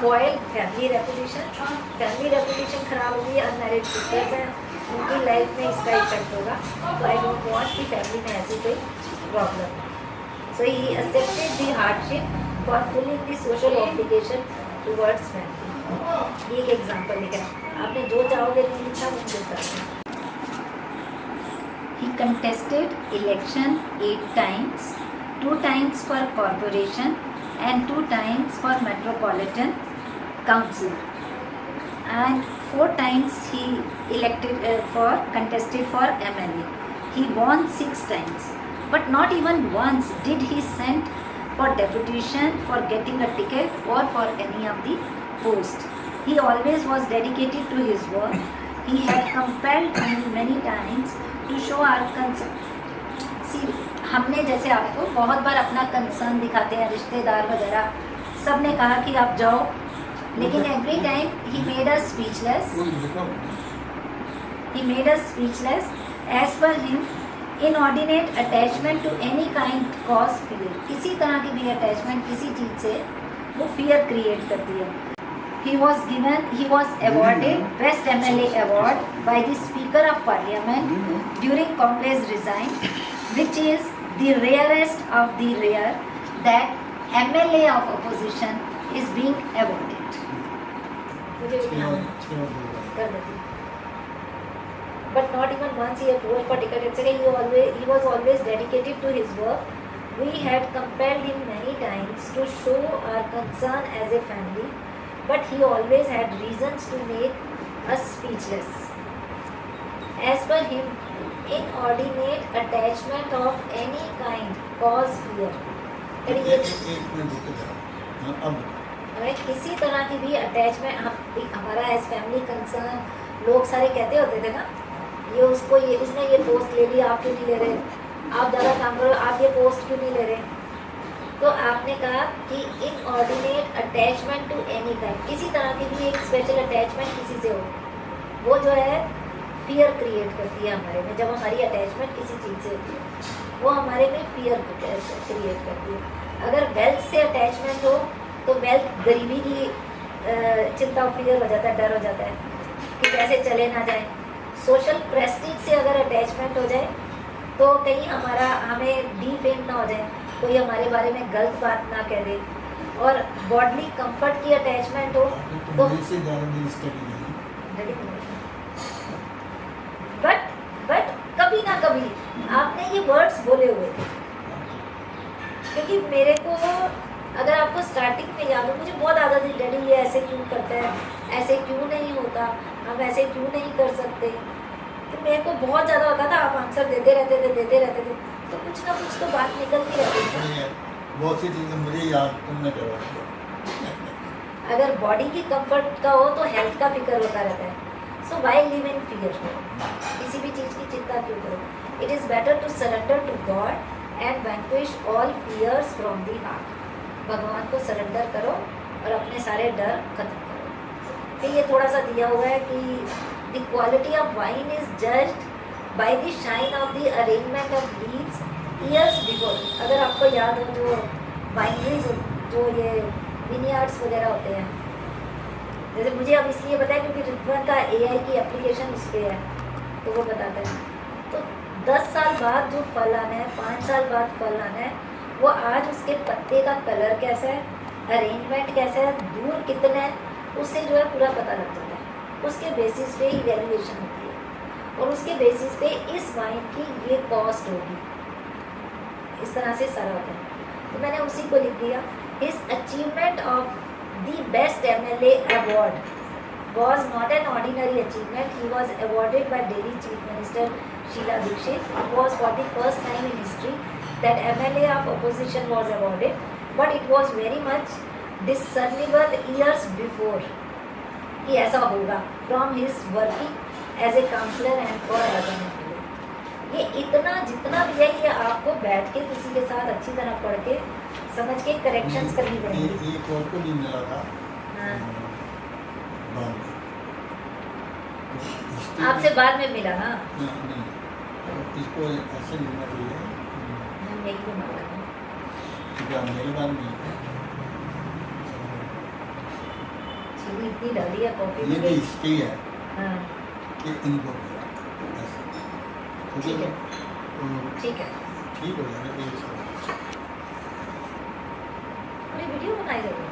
Spoil family reputation, family reputation खराब होगी, unmarried sisters हैं, उनकी लाइफ में इसका इफेक्ट होगा। तो आई डोंट वांट कि फैमिली में ऐसी कोई problem. So he accepted the hardship for फुलिंग the social obligation towards family. ये एक एग्जाम्पल लिखा है, आपने जो चाहोगे नहीं लिखा वो लिख सकते हैं। He contested election 8 times, 2 times for corporation and 2 times for metropolitan council, and 4 times he contested for MLA. He won 6 times, but not even once did he send for deputation, for getting a ticket or for any of the post. He always was dedicated to his work. He had compelled me many times to show our concern. See, हमने जैसे आपको बहुत बार अपना concern दिखाते हैं, रिश्तेदार वगैरह सब ने कहा कि आप जाओ, लेकिन every time he made us speechless, he made us speechless. As per him, inordinate attachment to any kind cause fear. किसी तरह की भी अटैचमेंट किसी चीज़ से वो फियर क्रिएट करती है। He was awarded Best MLA Award by the Speaker of Parliament during Congress resign, which is the rarest of the rare that MLA of opposition is being awarded. But not even once he approached for ticket, etc. He was always dedicated to his work. We had compelled him many times to show our concern as a family, but he always had reasons to make us speechless. As per him, inordinate attachment of any kind cause fear. किसी तरह की भी attachment, हमारा as family concern, लोग सारे कहते होते थे ना, उसने ये पोस्ट ले लिया, आप क्यों नहीं ले रहे, आप ज़्यादा काम करो, आप ये पोस्ट क्यों नहीं ले रहे। तो आपने कहा कि inordinate attachment to any kind, किसी तरह की भी एक स्पेशल अटैचमेंट किसी से हो, वो जो है फियर क्रिएट करती है हमारे में। जब हमारी अटैचमेंट किसी चीज़ से होती है वो हमारे में फियर क्रिएट करती है। अगर वेल्थ से अटैचमेंट हो तो वेल्थ, गरीबी की चिंता, फियर हो जाता है, डर हो जाता है कि कैसे चले ना जाए। सोशल प्रेस्टीज से अगर अटैचमेंट हो जाए तो कहीं हमें डीफेम ना हो जाए, कोई हमारे बारे में गलत बात ना कह दे। और बॉडली कंफर्ट की अटैचमेंट हो तो बट कभी ना कभी आपने ये वर्ड्स बोले हुए थे, क्योंकि मेरे को, अगर आपको स्टार्टिंग में याद हो, मुझे बहुत आदत थी, डैडी ये ऐसे क्यों करता है, ऐसे क्यों नहीं होता, हम ऐसे क्यों नहीं कर सकते। तो मेरे को बहुत ज़्यादा होता था, आप आंसर देते रहते थे, तो कुछ ना कुछ तो बात निकलती रहती थी। बहुत सी चीज़ें मुझे याद तुमने करवाई। अगर बॉडी की कंफर्ट का हो तो हेल्थ का फिक्र होता रहता है। So why live in fear, किसी भी चीज़ की चिंता क्यों करो। It is better to surrender to God and vanquish all fears from the heart. भगवान को सरेंडर करो और अपने सारे डर खत्म करो। फिर ये थोड़ा सा दिया हुआ है कि the quality of wine is judged by the shine of the arrangement of leaves years before. अगर आपको याद हो, जो वाइनरीज, जो ये विनियार्ड्स वगैरह होते हैं, जैसे मुझे अब इसलिए बताया क्योंकि रिद्वान का AI की एप्लीकेशन उस पर है, तो वो बताता है। तो 10 साल बाद जो फल आना है, 5 साल बाद फल आना है, वो आज उसके पत्ते का कलर कैसा है, अरेंजमेंट कैसा है, दूर कितना है, उससे जो है पूरा पता लग जाता है। उसके बेसिस पे इवैल्यूएशन होती है और उसके बेसिस पे इस वाइन की ये कॉस्ट होगी, इस तरह से सारा होता है। तो मैंने उसी को लिख दिया। His achievement of the best MLA award was not an ordinary achievement. He was awarded by Delhi Chief Minister Sheila Dikshit. It was for the first time in history that MLA of opposition was awarded, but it was very much discernible years before कि ऐसा होगा from his working as a councillor and for government. ये इतना जितना भी है, ये आपको बैठ के किसी के साथ अच्छी तरह पढ़ के समझ के करेक्शंस करनी पड़ेंगी। ये कोर्ट को नहीं मिला था। आपसे बाद में मिला ना? नहीं, इसको ऐसे लिखना चाहिए। मेरी भी मांग मेरे बारे में चीनी इतनी डाली है कॉफी ये में भी कि- इसके ही है हाँ कि इनको किया ऐसा तो ठीक जब, है। ठीक है ठीक हो जाएगा तो ये सारा पूरी वीडियो बनाई जाएगी।